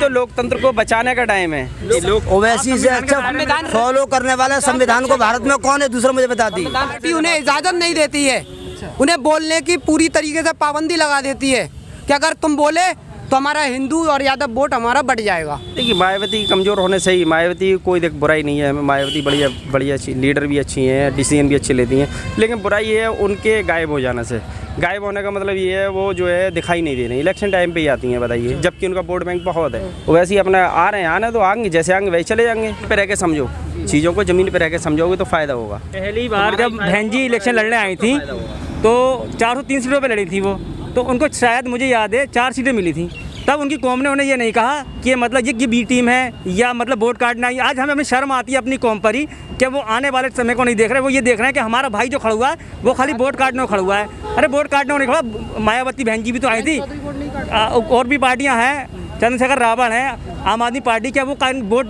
तो लोकतंत्र को बचाने का टाइम है। ओवैसी से अच्छा फॉलो करने वाला संविधान को भारत में कौन है, दूसरा मुझे बता दी। उन्हें इजाजत नहीं देती है, उन्हें बोलने की पूरी तरीके से पाबंदी लगा देती है कि अगर तुम बोले तो हमारा हिंदू और यादव वोट हमारा बढ़ जाएगा। देखिए मायावती कमज़ोर होने से ही, मायावती कोई देख बुराई नहीं है, मायावती बढ़िया अच्छी लीडर भी अच्छी हैं, डिसीजन भी अच्छे लेती हैं, लेकिन बुराई ये है उनके गायब हो जाने से। गायब होने का मतलब ये है वो जो है दिखाई नहीं दे रही, इलेक्शन टाइम पे ही आती हैं बताइए, जबकि उनका वोट बैंक बहुत है। वो वैसे ही अपना आ रहे हैं, आना तो आएंगे, जैसे आएंगे वैसे चले जाएंगे। पे रह के समझो चीज़ों को, ज़मीन पे रह के समझोगे तो फ़ायदा होगा। पहली बार जब बहन जी इलेक्शन लड़ने आई थी तो 403 सीटों पर लड़ी थी वो, तो उनको शायद मुझे याद है 4 सीटें मिली थी। तब उनकी कौम ने उन्हें ये नहीं कहा कि ये मतलब ये बी टीम है या मतलब वोट काटना है। आज हमें अपनी शर्म आती है अपनी कौम पर ही कि वो आने वाले समय को नहीं देख रहे, वो ये देख रहे हैं कि हमारा भाई जो खड़ा हुआ है वो खाली वोट काटने को खड़ा हुआ है। अरे वोट काटने को नहीं खड़ा, मायावती बहन जी भी तो आई थी, और भी पार्टियाँ हैं, चंद्रशेखर रावण है, आम आदमी पार्टी, क्या वो वोट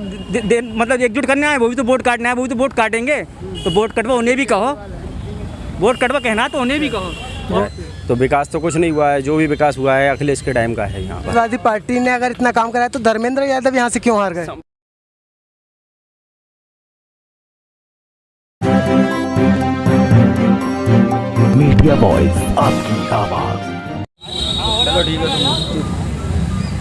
मतलब एकजुट करने आए, वो भी तो वोट काटना है, वो भी तो वोट काटेंगे। तो वोट कटवा उन्हें भी कहो, वोट कटवा कहना तो उन्हें भी कहो। तो विकास तो कुछ नहीं हुआ है, जो भी विकास हुआ है अखिलेश के टाइम का है। यहाँ पर समाजवादी पार्टी ने अगर इतना काम कराया तो धर्मेंद्र यादव यहाँ से क्यों हार गए? मीडिया वॉइस, आपकी आवाज।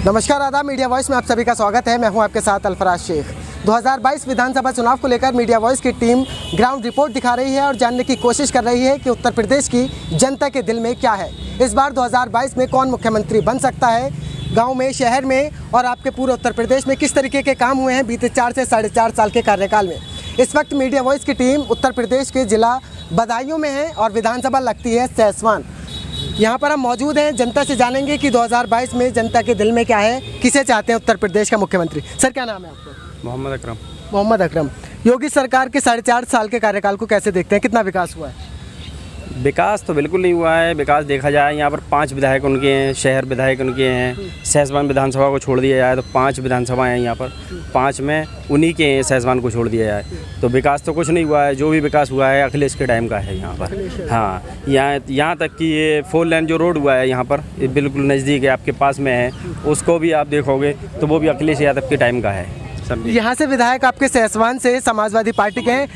नमस्कार, आदाब। मीडिया वॉइस में आप सभी का स्वागत है। मैं हूं आपके साथ अल्फराज शेख। 2022 विधानसभा चुनाव को लेकर मीडिया वॉइस की टीम ग्राउंड रिपोर्ट दिखा रही है और जानने की कोशिश कर रही है कि उत्तर प्रदेश की जनता के दिल में क्या है। इस बार 2022 में कौन मुख्यमंत्री बन सकता है, गांव में, शहर में और आपके पूरे उत्तर प्रदेश में किस तरीके के काम हुए हैं बीते 4 से 4.5 साल के कार्यकाल में। इस वक्त मीडिया वॉइस की टीम उत्तर प्रदेश के जिला बदायूं में है और विधानसभा लगती है सहसवान। यहाँ पर हम मौजूद हैं, जनता से जानेंगे कि 2022 में जनता के दिल में क्या है, किसे चाहते हैं उत्तर प्रदेश का मुख्यमंत्री। सर क्या नाम है आपका? मोहम्मद अकरम। मोहम्मद अकरम। योगी सरकार के 4.5 साल के कार्यकाल को कैसे देखते हैं, कितना विकास हुआ है? विकास तो बिल्कुल नहीं हुआ है। विकास देखा जाए यहाँ पर 5 विधायक उनके हैं, शहर विधायक उनके हैं, सहसवान विधानसभा को छोड़ दिया जाए तो 5 विधानसभाएं हैं यहाँ पर, 5 में उन्हीं के हैं, सहसवान को छोड़ दिया जाए तो विकास तो कुछ नहीं हुआ है। जो भी विकास हुआ है अखिलेश के टाइम का है यहाँ पर। हाँ, यहाँ तक कि ये 4 लेन जो रोड हुआ है यहाँ पर, ये बिल्कुल नज़दीक है, आपके पास में है, उसको भी आप देखोगे तो वो भी अखिलेश यादव के टाइम का है। यहाँ से विधायक आपके सहसवान से समाजवादी पार्टी के हैं।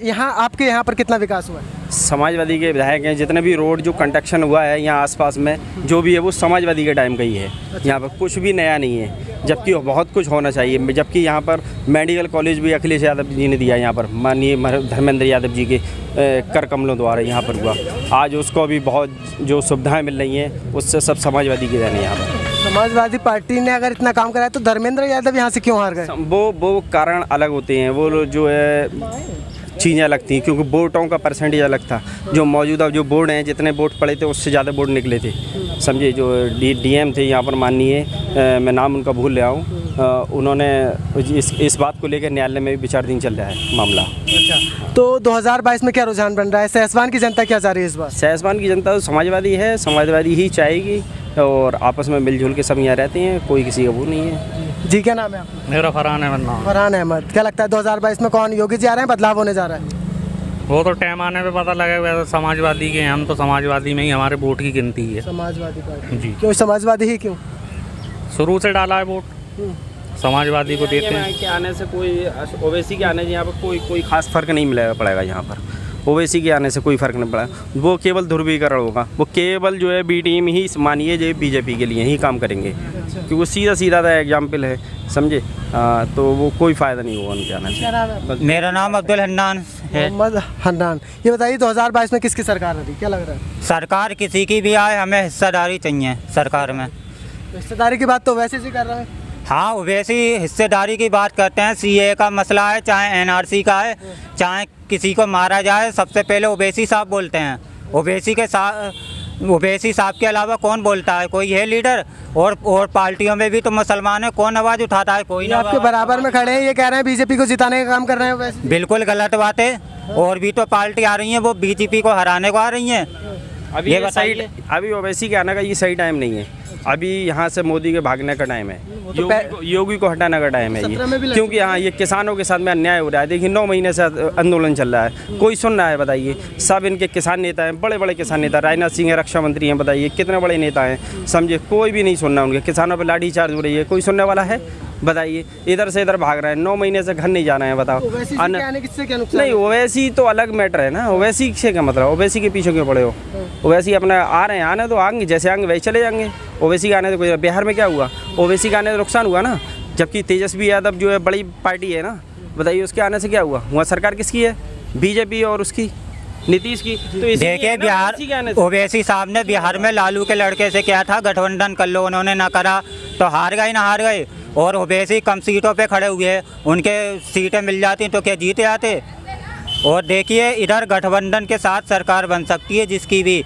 यहाँ आपके यहाँ पर कितना विकास हुआ है? समाजवादी के विधायक हैं। जितने भी रोड जो कंस्ट्रक्शन हुआ है यहाँ आसपास में जो भी है वो समाजवादी के टाइम का ही है। यहाँ पर कुछ भी नया नहीं है, जबकि बहुत कुछ होना चाहिए। जबकि यहाँ पर मेडिकल कॉलेज भी अखिलेश यादव जी ने दिया, यहाँ पर माननीय धर्मेंद्र यादव जी के कर कमलों द्वारा यहाँ पर हुआ। आज उसको भी बहुत जो सुविधाएँ मिल रही हैं उससे सब समाजवादी के देने यहाँ पर। समाजवादी पार्टी ने अगर इतना काम कराया तो धर्मेंद्र यादव यहाँ से क्यों हार गए? वो कारण अलग होते हैं, वो जो है चीज़ें अलग थी, क्योंकि वोटों का परसेंटेज अलग था। जो मौजूदा जो बोर्ड हैं, जितने वोट पड़े थे उससे ज़्यादा वोट निकले थे, समझे। जो डीएम थे यहाँ पर माननीय, मैं नाम उनका भूल रहा हूँ, उन्होंने इस बात को लेकर न्यायालय में भी विचाराधीन चल रहा है मामला। अच्छा, तो 2022 में क्या रुझान बन रहा है? सहसवान की जनता क्या चाह रही है इस बार? सहसवान की जनता तो समाजवादी है, समाजवादी ही चाहेगी और आपस में मिलजुल के सब यहाँ रहते हैं, कोई किसी का वो नहीं है। जी क्या नाम है आपका? मेरा फरहान अहमद नाम। फरहान अहमद। क्या लगता है 2022 में कौन, योगी जी आ रहे हैं, बदलाव होने जा रहा है? वो तो टाइम आने पे पता लगेगा। तो समाजवादी के हम तो समाजवादी में ही हमारे वोट की गिनती है। समाजवादी पार्टी जी। क्यों समाजवादी ही क्यों? शुरू से डाला है वोट, समाजवादी को देते हैं। के आने से कोई ओवैसी के आने से यहाँ पर कोई खास फर्क नहीं मिलेगा पड़ेगा यहाँ पर। ओवैसी के आने से कोई फ़र्क नहीं पड़ा, वो केवल ध्रुवीकरण होगा। वो केवल जो है बी टीम ही मानिए जो बीजेपी के लिए ही काम करेंगे, क्योंकि वो सीधा सीधा एग्जाम्पल है, समझे। तो वो कोई फ़ायदा नहीं होगा उनके आने से। मेरा नाम अब्दुल हन्नान है। मोहम्मद हन्नान। ये बताइए 2022 में किसकी सरकार रही, क्या लग रहा है? सरकार किसी की भी आए, हमें हिस्सेदारी चाहिए सरकार में। हिस्सेदारी की बात तो वैसे ही कर रहे हैं। हाँ, वैसी हिस्सेदारी की बात करते हैं। सीए का मसला है, चाहे एनआरसी का है, चाहे किसी को मारा जाए, सबसे पहले ओवैसी साहब बोलते हैं। ओवैसी साहब के अलावा कौन बोलता है? कोई है लीडर? और पार्टियों में भी तो मुसलमान है, कौन आवाज़ उठाता है? कोई ना। आपके बराबर में खड़े हैं, ये कह रहे हैं बीजेपी को जिताने का काम कर रहे हैं वैसे। बिल्कुल गलत बात है। और भी तो पार्टी आ रही हैं, वो बीजेपी को हराने को आ रही हैं। अभी ये बताइए, अभी ओवैसी के आने का ये सही टाइम नहीं है। अभी यहाँ से मोदी के भागने का टाइम है, योगी को हटाने का टाइम है ये, क्योंकि हाँ ये किसानों के साथ में अन्याय हो रहा है। देखिए 9 महीने से आंदोलन चल रहा है, कोई सुन रहा है बताइए? सब इनके किसान नेता हैं, बड़े बड़े किसान नेता, राजनाथ सिंह है, रक्षा मंत्री हैं, बताइए कितने बड़े नेता हैं, समझे? कोई भी नहीं सुन रहा उनके। किसानों पर लाठी चार्ज हो रही है, कोई सुनने वाला है? बताइए। इधर से इधर भाग रहे हैं, 9 महीने से घर नहीं जाना है, बताओ। नहीं, ओवैसी तो अलग मैटर है ना, ओवैसी से क्या मतलब? ओवैसी के पीछे क्यों पड़े हो? ओवैसी अपना आ रहे हैं, आने तो आएंगे, जैसे आएंगे वैसे चले जाएंगे। ओवैसी का आने तो कोई, बिहार में क्या हुआ? ओवैसी का आने तो नुकसान हुआ ना, जबकि तेजस्वी यादव जो है बड़ी पार्टी है ना, बताइए उसके आने से क्या हुआ? वहाँ सरकार किसकी है? बीजेपी और उसकी नीतीश की। तो देखिए बिहार, ओवैसी साहब ने बिहार में लालू के लड़के से क्या था, गठबंधन कर लो, उन्होंने ना करा तो हार गए ना हार गए। और ओवैसी कम सीटों पे खड़े हुए, उनके सीटें मिल जाती तो क्या जीते आते? और देखिए इधर गठबंधन के साथ सरकार बन सकती है जिसकी भी,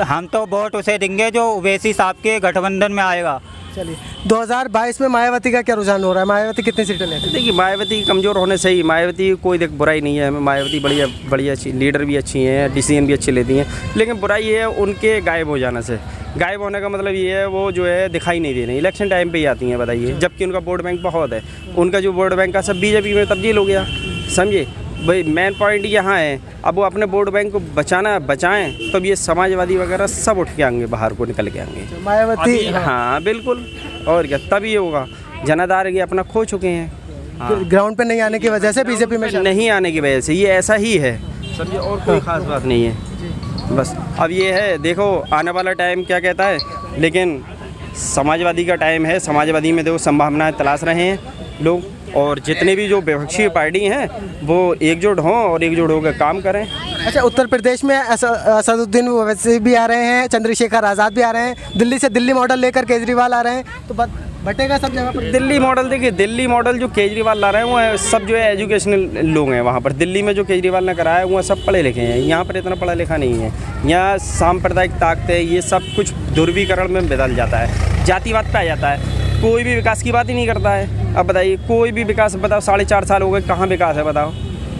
हम तो वोट उसे देंगे जो ओवैसी साहब के गठबंधन में आएगा। चलिए 2022 में मायावती का क्या रुझान हो रहा है? मायावती कितनी सीटें लेती है? देखिए मायावती कमज़ोर होने से ही, मायावती कोई देख बुराई नहीं है, मायावती बढ़िया अच्छी लीडर भी अच्छी हैं, डिसीजन भी अच्छे लेती हैं, लेकिन बुराई ये है उनके गायब हो जाने से। गायब होने का मतलब ये है वो जो है दिखाई नहीं दे रही, इलेक्शन टाइम पे ही आती हैं, बताइए। जबकि उनका वोट बैंक बहुत है, उनका जो वोट बैंक का सब बीजेपी में तब्दील हो गया, समझे भाई? मेन पॉइंट यहाँ है, अब वो अपने वोट बैंक को बचाएं तब ये समाजवादी वगैरह सब उठ के आएंगे, बाहर को निकल के आएंगे मायावती। हाँ बिल्कुल, और क्या तभी होगा। जनाधार ये अपना खो चुके हैं, ग्राउंड पे नहीं आने की वजह से, बीजेपी में नहीं आने की वजह से, ये ऐसा ही है, समझे? और कोई ख़ास बात नहीं है बस। अब ये है, देखो आने वाला टाइम क्या कहता है, लेकिन समाजवादी का टाइम है, समाजवादी में देखो संभावनाएं तलाश रहे हैं लोग, और जितने भी जो विपक्षी पार्टी हैं वो एकजुट हों और एकजुट होकर काम करें। अच्छा, उत्तर प्रदेश में असदुद्दीन ओवैसी भी आ रहे हैं, चंद्रशेखर आज़ाद भी आ रहे हैं, दिल्ली से दिल्ली मॉडल लेकर केजरीवाल आ रहे हैं, तो बटेगा सब जगह पर दिल्ली मॉडल। देखिए दिल्ली मॉडल जो केजरीवाल ला रहे हैं वो सब जो है एजुकेशनल लोग हैं वहाँ पर। दिल्ली में जो केजरीवाल ने कराया है वो सब पढ़े लिखे हैं, यहाँ पर इतना पढ़ा लिखा नहीं है। यहाँ सांप्रदायिक ताकतें, ये सब कुछ ध्रुवीकरण में बदल जाता है, जातिवाद पे आ जाता है, कोई भी विकास की बात ही नहीं करता है। अब बताइए कोई भी विकास, बताओ 4.5 साल हो गए, कहाँ विकास है बताओ?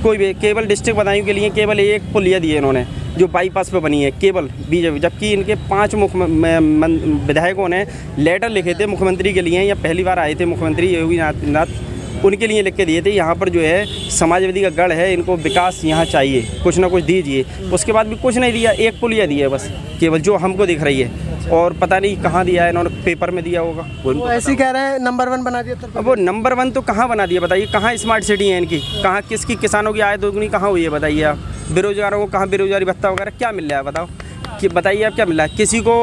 कोई भी, केवल डिस्ट्रिक्ट बदायूं के लिए केवल एक पुलिया दी है इन्होंने जो बाईपास पे बनी है, केवल बीजेपी। जबकि इनके 5 विधायकों ने लेटर लिखे थे मुख्यमंत्री के लिए, या पहली बार आए थे मुख्यमंत्री योगी नाथ, उनके लिए लिख के दिए थे, यहाँ पर जो है समाजवादी का गढ़ है, इनको विकास यहाँ चाहिए, कुछ ना कुछ दीजिए। उसके बाद भी कुछ नहीं दिया, एक पुलिया दी है बस केवल, जो हमको दिख रही है, और पता नहीं कहाँ दिया है, इन्होंने पेपर में दिया होगा। वो ऐसे ही कह रहे हैं नंबर 1 बना दिया। अब वो नंबर 1 तो कहाँ बना दिया बताइए? कहाँ स्मार्ट सिटी है इनकी? कहाँ किसकी किसानों की आय दोगुनी कहाँ हुई है बताइए आप? बेरोजगारों को कहाँ बेरोजगारी भत्ता वगैरह क्या मिल रहा है बताओ? कि बताइए आप क्या मिल रहा है किसी को?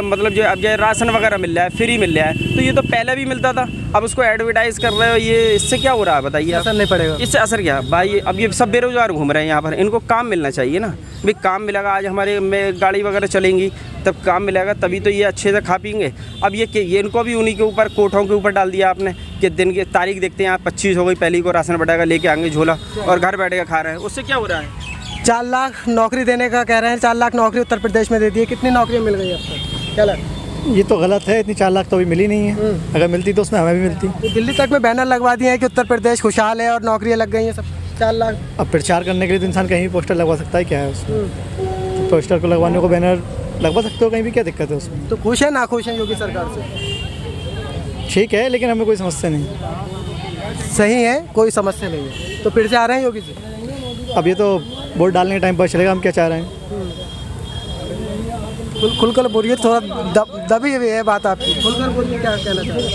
मतलब जो अब जो राशन वगैरह मिल रहा है, फ्री मिल रहा है, तो ये तो पहले भी मिलता था, अब उसको एडवर्टाइज कर रहे हो, ये इससे क्या हो रहा है बताइए? असर नहीं पड़ेगा। इससे असर क्या भाई? अब ये सब बेरोजगार घूम रहे हैं यहाँ पर, इनको काम मिलना चाहिए ना भाई। काम मिलेगा, आज हमारे में गाड़ी वगैरह चलेंगी तब काम मिलेगा, तभी तो ये अच्छे से खा पीएंगे। अब ये इनको भी उन्हीं के ऊपर, कोठों के ऊपर डाल दिया आपने कि दिन की तारीख देखते हैं आप 25 हो गई, पहली को राशन बढ़ाएगा, लेके आएंगे झोला और घर बैठ के खा रहे हैं। उससे क्या हो रहा है? 4 लाख नौकरी देने का कह रहे हैं, 4 लाख नौकरी उत्तर प्रदेश में दे दी है। कितनी नौकरियाँ मिल गई अब तक, क्या लगता है? ये तो गलत है, इतनी 4 लाख तो अभी मिली नहीं है, अगर मिलती तो उसमें हमें भी मिलती। तो दिल्ली तक में बैनर लगवा दिए हैं कि उत्तर प्रदेश खुशहाल है और नौकरियाँ लग गई हैं सब। 4 लाख अब प्रचार करने के लिए तो इंसान कहीं भी पोस्टर लगवा सकता है, क्या है उसमें? तो पोस्टर को लगवाने को बैनर लगवा सकते हो कहीं भी, क्या दिक्कत है उसमें? तो खुश है ना खुश है योगी सरकार से? ठीक है, लेकिन हमें कोई समस्या नहीं। सही है, कोई समस्या नहीं है, तो फिर से आ रहे हैं योगी जी? अब ये तो वोट डालने के टाइम पर चलेगा हम क्या चाह रहे हैं। खुलकर बोलिए, थोड़ा दबी हुई है बात आपकी, खुलकर बोलिए क्या कहना चाह रहे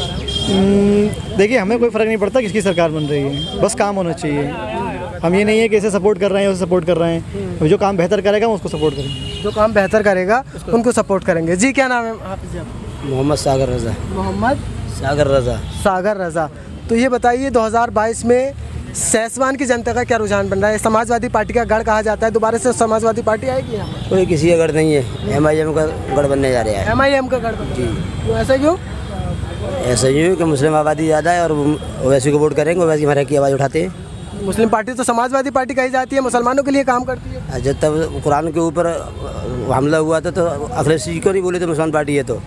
हैं? देखिए हमें कोई फ़र्क नहीं पड़ता किसकी सरकार बन रही है, बस काम होना चाहिए। हम ये नहीं है कि इसे सपोर्ट कर रहे हैं उसे सपोर्ट कर रहे हैं, जो काम बेहतर करेगा हम उसको सपोर्ट करेंगे। जो काम बेहतर करेगा उनको सपोर्ट करेंगे। जी क्या नाम है हाफिज़ जी आपका? मोहम्मद सागर रज़ा। मोहम्मद सागर रज़ा। सागर रज़ा। तो ये बताइए 2022 में सैसवान की जनता का क्या रुझान बन रहा है? समाजवादी पार्टी का गढ़ कहा जाता है, दोबारा से समाजवादी पार्टी आएगी यहाँ? कोई किसी का गढ़ नहीं है, MIM का गढ़ बनने जा रहा है। MIM का गढ़ जी, तो ऐसा क्यों? ऐसा ही कि मुस्लिम आबादी ज़्यादा है और ओवैसी को वोट करेंगे, ओवैसी हमारे की आवाज़ उठाते हैं। मुस्लिम पार्टी तो समाजवादी पार्टी कही जाती है, मुसलमानों के लिए काम करती है। जब तब कुरान के ऊपर हमला हुआ था तो अखिलेश जी क्यों नहीं बोले थे मुसलमान पार्टी है? तो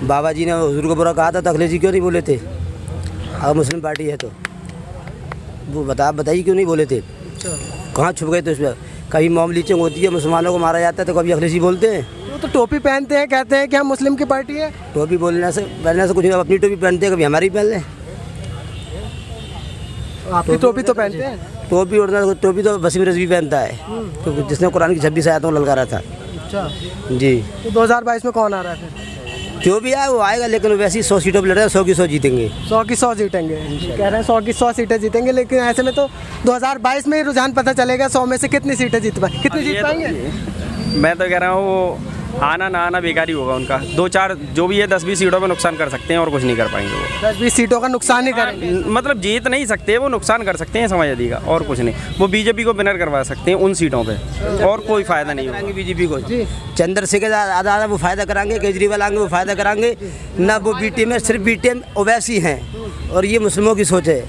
बाबा जी ने हुजूर को बुरा कहा था तो अखिलेश जी क्यों नहीं बोले थे? अगर मुस्लिम पार्टी है तो वो बताइए क्यों नहीं बोले थे? कहाँ छुप गए थे उसमें? कभी मोम लीचिंग होती है, मुसलमानों को मारा जाता है तो कभी अखिलेश जी बोलते हैं। वो तो टोपी पहनते हैं, कहते हैं कि हम मुस्लिम की पार्टी है। टोपी पहनने से कुछ नहीं, अपनी टोपी पहनते हैं, कभी हमारी पहन लें। आपकी टोपी तो पहनते हैं। टोपी तो वसीम रिजवी पहनता है, तो जिसने कुरान की 26 आयतों को ललकारा था। अच्छा जी। तो 2022 में कौन आ रहा है फिर? जो भी आए वो आएगा, लेकिन वैसे ही 100 सीटों पर लड़ रहे हैं, 100 की 100 जीतेंगे। 100 की 100 जीतेंगे, कह रहे हैं 100 की 100 सीटें जीतेंगे। लेकिन ऐसे में तो 2022 में ही रुझान पता चलेगा 100 में से कितनी सीटें जीत पाए, कितनी जीत पाएंगे। मैं तो कह रहा हूँ वो आना ना आना बेकार ही होगा उनका। 2-4 जो भी है 10-20 सीटों पे नुकसान कर सकते हैं और कुछ नहीं कर पाएंगे वो। 10-20 सीटों का नुकसान ही करेंगे, मतलब जीत नहीं सकते, वो नुकसान कर सकते हैं समाजवादी का, और कुछ नहीं। वो बीजेपी को विनर करवा सकते हैं उन सीटों पे, और कोई फायदा नहीं होगा बीजेपी को। चंद्रशेखर आज़ाद वो फायदा कराएंगे, केजरीवाल आएंगे वो फायदा कराएंगे ना। वो बीटीएम में सिर्फ बीटीएम ओवैसी हैं, और ये मुस्लिमों की सोच है।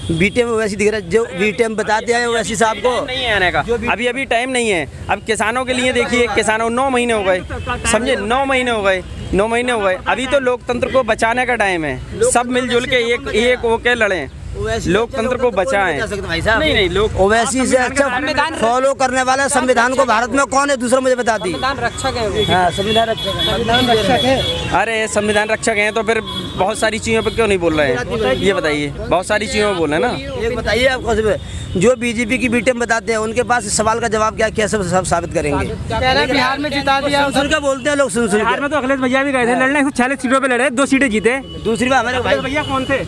बीटीएम ओवैसी दिख रहा है, जो बीटीएम बताते हैं ओवैसी साहब को नहीं है आने का। अभी टाइम नहीं है। अब किसानों के लिए देखिए, किसानों 9 महीने हो गए, समझे, 9 महीने हो गए। अभी तो लोकतंत्र को बचाने का टाइम है। सब मिलजुल के एक होके लड़ें, लोकतंत्र को बचाएं। नहीं लोग ओवैसी से अच्छा फॉलो करने वाला संविधान को भारत में कौन है, दूसरा मुझे बता दी। संविधान रक्षक है। हाँ, संविधान रक्षक है। अरे संविधान रक्षक हैं तो फिर बहुत सारी चीज़ों पे क्यों नहीं बोल रहे हैं, ये बताइए। बहुत सारी चीज़ों पे बोल रहे हैं ना। एक बताइए आपको, जो बीजेपी की बीटीएम बताते हैं उनके पास सवाल का जवाब क्या कैसे सब साबित करेंगे। कह रहे हैं बिहार में जिता दिया, सुन क्या बोलते हैं लोग, सुन बिहार में तो अखिलेश भैया भी गए थे लड़ने, 46 सीटों पे लड़े, 2 सीटें जीते। दूसरी बात हमारे भाई भैया कौन थे?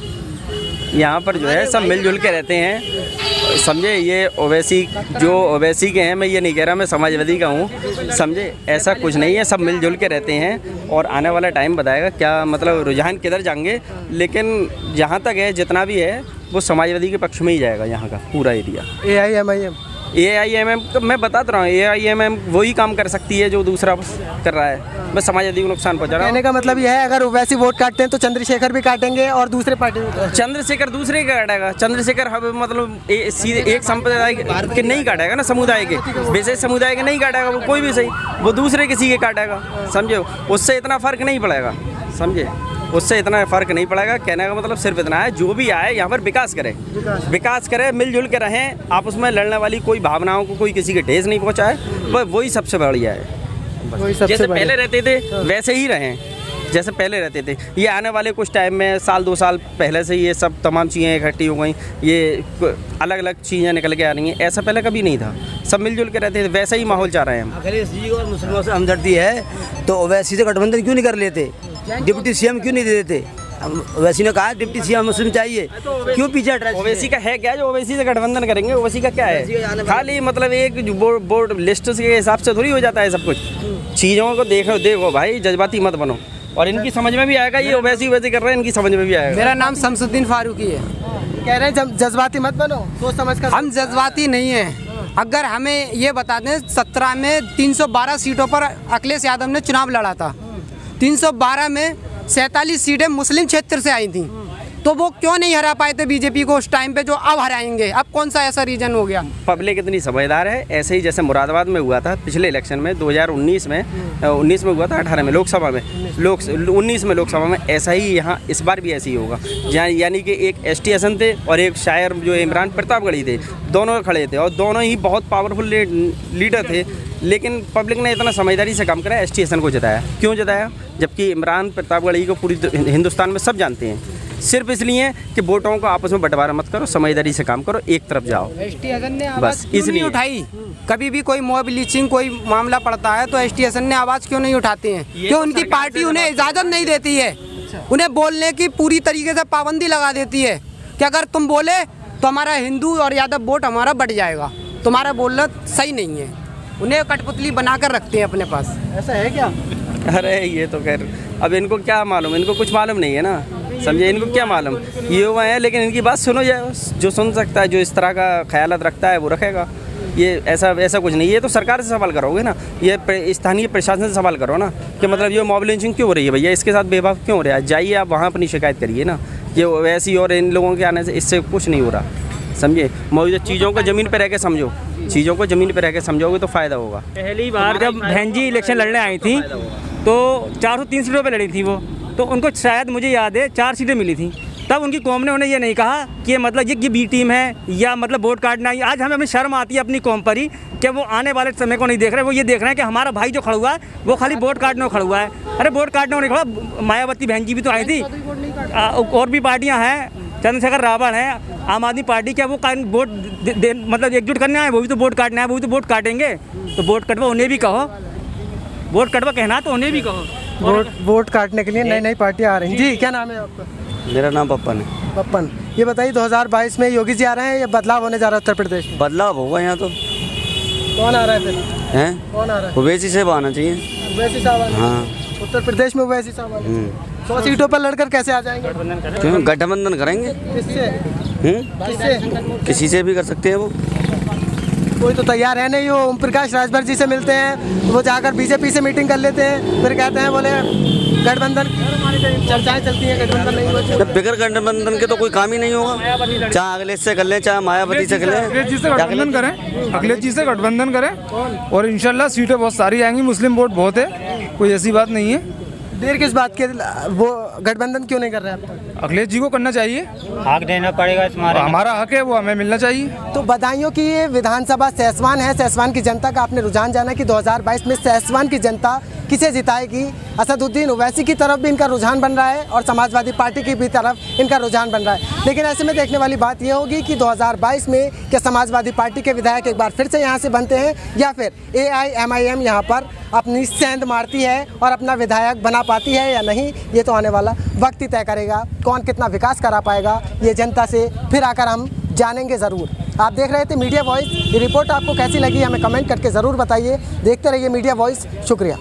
यहाँ पर जो है सब मिलजुल के रहते हैं, समझे। ये ओवैसी के हैं, मैं ये नहीं कह रहा मैं समाजवादी का हूँ, समझे। ऐसा कुछ नहीं है, सब मिलजुल के रहते हैं, और आने वाला टाइम बताएगा क्या मतलब रुझान किधर जाएंगे। लेकिन जहाँ तक है जितना भी है वो समाजवादी के पक्ष में ही जाएगा, यहाँ का पूरा एरिया। AIMM मैं बताता रहा हूँ, AIMM वही काम कर सकती है जो दूसरा कर रहा है, बस समाजवादी को नुकसान पहुँचा रहा है। कहने का मतलब यह है, अगर वैसे वोट काटते हैं तो चंद्रशेखर भी काटेंगे और दूसरे पार्टी भी। चंद्रशेखर दूसरे का काटेगा। चंद्रशेखर मतलब सीधे एक संप्रदाय के नहीं काटेगा ना, समुदाय के, विशेष समुदाय के नहीं काटेगा वो, कोई भी सही, वो दूसरे किसी के काटेगा, समझे। उससे इतना फर्क नहीं पड़ेगा, समझे, उससे इतना फ़र्क नहीं पड़ेगा। कहने का मतलब सिर्फ इतना है, जो भी आए यहाँ पर विकास करे, मिलजुल के रहें, आपस में लड़ने वाली कोई भावनाओं को कोई किसी के ठेस नहीं पहुँचाए, वही सबसे बढ़िया है। जैसे पहले रहते थे वैसे ही रहें, जैसे पहले रहते थे। ये आने वाले कुछ टाइम में 1-2 साल पहले से ये सब तमाम चीज़ें इकट्ठी हो गई, ये अलग अलग चीज़ें निकल के आ रही हैं। ऐसा पहले कभी नहीं था, सब मिलजुल के रहते थे, वैसा ही माहौल चाह रहे हैं हम। अखिलेश जी और मुसलमानों से हमदर्दी है तो ओवैसी से गठबंधन क्यों नहीं कर लेते, डिप्टी सीएम क्यों नहीं दे देते। ओवैसी ने कहा डिप्टी सीएम मुस्लिम चाहिए, क्यों पीछे हट रहा है। ओवैसी का है क्या जो ओवैसी से गठबंधन करेंगे, ओवैसी का क्या है। खाली मतलब एक बोर्ड लिस्ट के हिसाब से थोड़ी हो जाता है सब कुछ। चीज़ों को देखो भाई, जज्बाती मत बनो, और इनकी समझ में भी आएगा। ये ओवैसी कर रहे हैं, इनकी समझ में भी आएगा। मेरा नाम शमसुद्दीन फारूकी है। कह रहे हैं जज्बाती मत बनो, सोच समझ कर। हम जज्बाती नहीं हैं। अगर हमें ये बता दें, 17 में 312 सीटों पर अखिलेश यादव ने चुनाव लड़ा था, 312 में 47 सीटें मुस्लिम क्षेत्र से आई थी, तो वो क्यों नहीं हरा पाए थे बीजेपी को उस टाइम पे जो अब हराएंगे। अब कौन सा ऐसा रीजन हो गया। पब्लिक इतनी समझदार है। ऐसे ही जैसे मुरादाबाद में हुआ था पिछले इलेक्शन में 2019 में, 19 में हुआ था, 18 में लोकसभा में, 19 में लोकसभा में, ऐसा ही यहाँ इस बार भी ऐसे ही होगा। यानी कि एक ST हसन थे और एक शायर जो इमरान प्रतापगढ़ी थे, दोनों खड़े थे और दोनों ही बहुत पावरफुल लीडर थे। लेकिन पब्लिक ने इतना समझदारी से काम करा, ST हसन को जिताया। क्यों जिताया, जबकि इमरान प्रतापगढ़ी को पूरी हिंदुस्तान में सब जानते हैं। सिर्फ इसलिए कि वोटों को आपस में बंटवारा मत करो, समझदारी से काम करो, एक तरफ जाओ। ST हसन ने बस इसलिए उठाई। कभी भी कोई मॉब लिंचिंग कोई मामला पड़ता है तो ST हसन ने आवाज़ क्यों नहीं उठाते हैं। क्यों उनकी पार्टी उन्हें इजाज़त नहीं देती है, उन्हें बोलने की पूरी तरीके से पाबंदी लगा देती है कि अगर तुम बोले तो हमारा हिंदू और यादव वोट हमारा बढ़ जाएगा, तुम्हारा बोलना सही नहीं है। उन्हें कठपुतली बना कर रखते हैं अपने पास। ऐसा है क्या। अरे ये तो खैर अब इनको क्या मालूम, इनको कुछ मालूम नहीं है ना, समझे। इनको क्या मालूम, ये हुआ है। लेकिन इनकी बात सुनो जाए, जो सुन सकता है, जो इस तरह का ख्यालात रखता है वो रखेगा। ये ऐसा कुछ नहीं है। ये तो सरकार से सवाल करोगे ना, ये स्थानीय प्रशासन से सवाल करो ना कि मतलब ये मॉब लिंचिंग क्यों हो रही है भैया, इसके साथ भेदभाव क्यों हो रहा है। जाइए आप वहाँ अपनी शिकायत करिए ना। ये वैसी और इन लोगों के आने से इससे कुछ नहीं हो रहा, समझे। मौजूदा चीज़ों को ज़मीन पर रह के समझो, चीज़ों को ज़मीन पर रह के समझोगे तो फ़ायदा होगा। पहली बार जब बहन जी इलेक्शन लड़ने आई थी तो 403 सीटों पे लड़ी थी वो, तो उनको शायद मुझे याद है 4 सीटें मिली थी। तब उनकी कौम ने उन्हें ये नहीं कहा कि मतलब ये बी टीम है या मतलब वोट काटना है। आज हमें शर्म आती है अपनी कौम पर ही कि वो आने वाले समय को नहीं देख रहे, वो ये देख रहे हैं कि हमारा भाई जो खड़ा हुआ है वो खाली वोट काटने को खड़ा हुआ है। अरे वोट काटने को नहीं खड़ा, मायावती बहन जी भी तो आई थी, और भी पार्टियाँ हैं, चंद्रशेखर रावण है, आम आदमी पार्टी क्या वो वोट मतलब एकजुट करने आए, वो भी तो वोट काटने आए, वो भी तो वोट काटेंगे। तो वोट कटवा उन्हें भी कहो, वोट कटवा कहना तो उन्हें भी कहो। वोट काटने के लिए नई नई पार्टियाँ आ रही हैं। जी क्या नाम है आपका? मेरा नाम पप्पन है। पप्पन, ये बताइए 2022 में योगी जी आ रहे हैं या बदलाव होने जा रहा है उत्तर प्रदेश में? बदलाव होगा यहाँ तो। कौन आ रहा है फिर? हैं? कौन आ रहा है? ओवैसी से आना चाहिए। ओवैसी साहब आ रहे हैं? हाँ। उत्तर प्रदेश में ओवैसी साहब आ रहे हैं। 100 सीटों पर लड़कर कैसे आ जाएंगे? क्यों गठबंधन करेंगे? किससे? किससे? किसी से भी कर सकते हैं वो। कोई तो तैयार है नहीं। वो ओम प्रकाश राजभर जी से मिलते हैं, वो जाकर बीजेपी से मीटिंग कर लेते हैं, फिर कहते हैं बोले गठबंधन, चर्चाएं चलती हैं गठबंधन नहीं होता। बगैर गठबंधन के तो कोई काम ही नहीं होगा, चाहे अखिलेश से कर लें चाहे मायावती से कर लें। अखिलेश जी से गठबंधन करें, अखिलेश जी से गठबंधन करें और इंशाल्लाह सीटें बहुत सारी आएंगी। मुस्लिम वोट बहुत है, कोई ऐसी बात नहीं है। देर किस बात के, वो गठबंधन क्यों नहीं कर रहे हैं? अखिलेश जी को करना चाहिए, हक देना पड़ेगा, हमारा हक है, वो हमें मिलना चाहिए। तो बधाइयों की ये विधानसभा सहसवान है। सहसवान की जनता का आपने रुझान जाना कि 2022 में सहसवान की जनता किसे जिताएगी। असदुद्दीन ओवैसी की तरफ भी इनका रुझान बन रहा है और समाजवादी पार्टी की भी तरफ इनका रुझान बन रहा है। लेकिन ऐसे में देखने वाली बात यह होगी कि 2022 में क्या समाजवादी पार्टी के विधायक एक बार फिर से यहाँ से बनते हैं या फिर AIMIM यहाँ पर अपनी सेंध मारती है और अपना विधायक बना पाती है या नहीं, ये तो आने वाला वक्त ही तय करेगा। कौन कितना विकास करा पाएगा ये जनता से फिर आकर हम जानेंगे ज़रूर। आप देख रहे थे मीडिया वॉइस। ये रिपोर्ट आपको कैसी लगी हमें कमेंट करके ज़रूर बताइए। देखते रहिए मीडिया वॉइस। शुक्रिया।